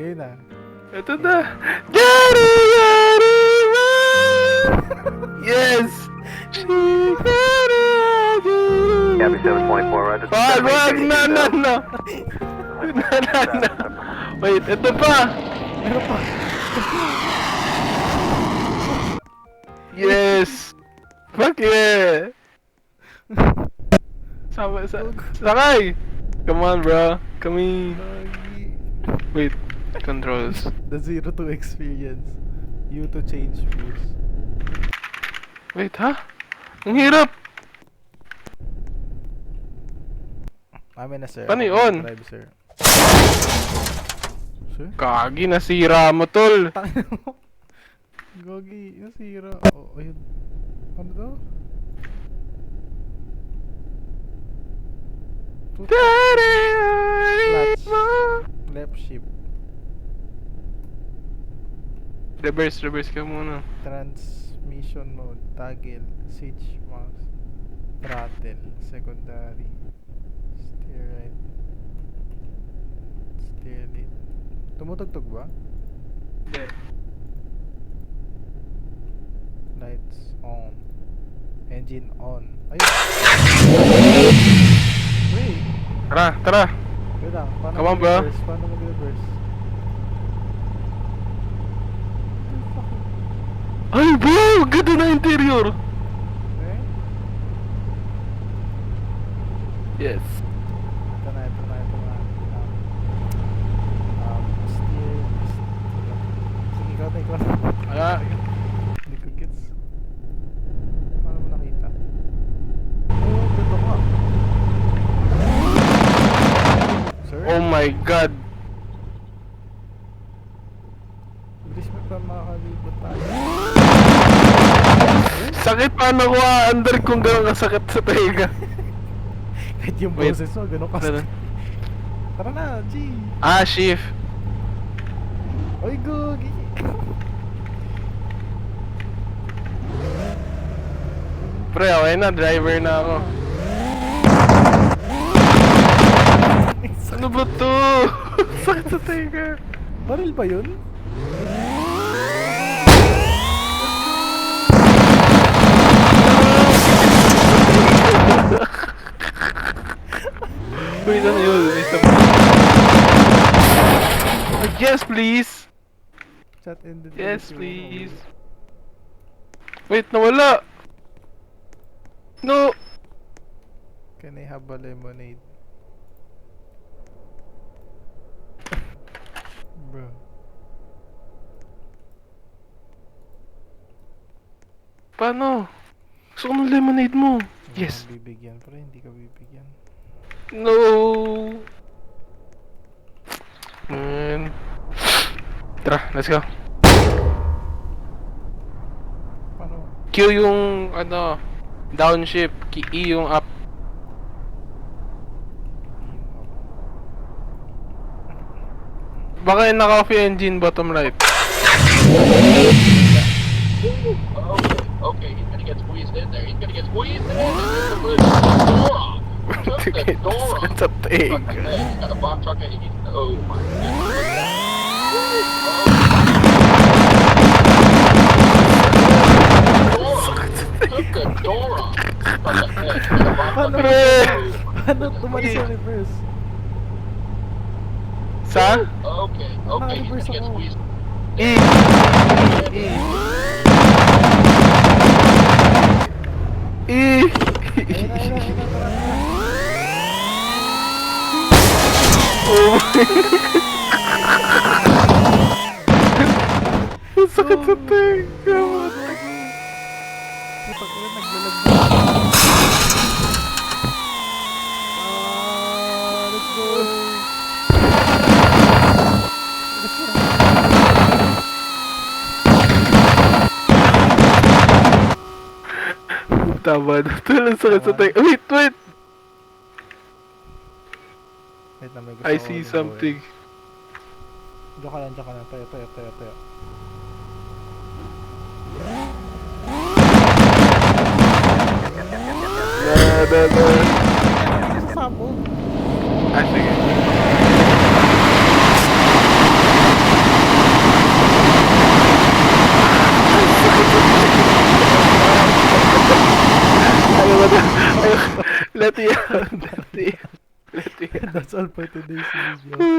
Game na. Ito na. Yari, yari, yes! Copy 7.4, right? Wag, no. Na. Wait, ito pa. Meron pa. Yes! Fuck yeah! Sakay! Come on, bro. Kami. Gagi. Wait. Controls. The 0 to experience. You to change views. Wait, ha? Ang hirap! Amin na sir. Paano Ako yun? mag-drive, sir. Sir? Kagi, nasira mo, tol. Tangin mo. Gagi, nasira. Oh, ayun. Ano to? Clutch. Left shift. Reverse ka muna. Transmission mode. Toggle. Switch mouse. Throttle. Secondary. Steer right. Steer left. Tumutugtog ba? Hindi. Lights on. Engine on. Ayun. Wait. Tara. Wait lang. Paano Come on, bro. mag-reverse? Paano mag-reverse? Ay, bro! Ganda na interior! Okay. Yes. Ito na. Steer. Sige, ikaw na. Hindi ko gets. Paano mo nakita? Oh, dito ka. Sir? Oh my god. Bilis mo pa makakalibot tayo. Sakit paano ko under kung gano'n kasakit sa tahiga. Kahit yung Wait. boses mo, gano'n kasi. Tara na, G. Shift. Oy, Gogi. Pre, okay na. Driver na ako. Ano ba to? Sakit sa tahiga. Baril ba yun? Wait, ano yun? Yes, please! Chat ended. Yes, please! Wait, nawala! No! Can I have a lemonade? Bro. Paano? Gusto ko ng lemonade mo. Hindi Yes. ka bibigyan, pero hindi ka bibigyan. No! Man. Tara, let's go. Paano? Q yung, downshift. E yung up. Baka yung naka-off yung engine, bottom right. Okay, he's gonna get squeezed in there. He's gonna get squeezed in there. Took the door off. It's a thing. He's got a bomb truck and he's... Oh my goodness. Took the door off. From the head. He's got a bomb truck and Paano tumalis sa reverse? Sa? Okay, he's gonna get squeezed. E. E. Oh my God. Sakit sa tayo. Putak ko na, naglalag. Let's go. Tama na. Tulang sakit sa tayo. Wait. Wait na, may gusto I ko see gawin. something. Diyan ka lang. Tayo. No. Sasabog. Sige. Let me out. Let me out. That's all for today's video.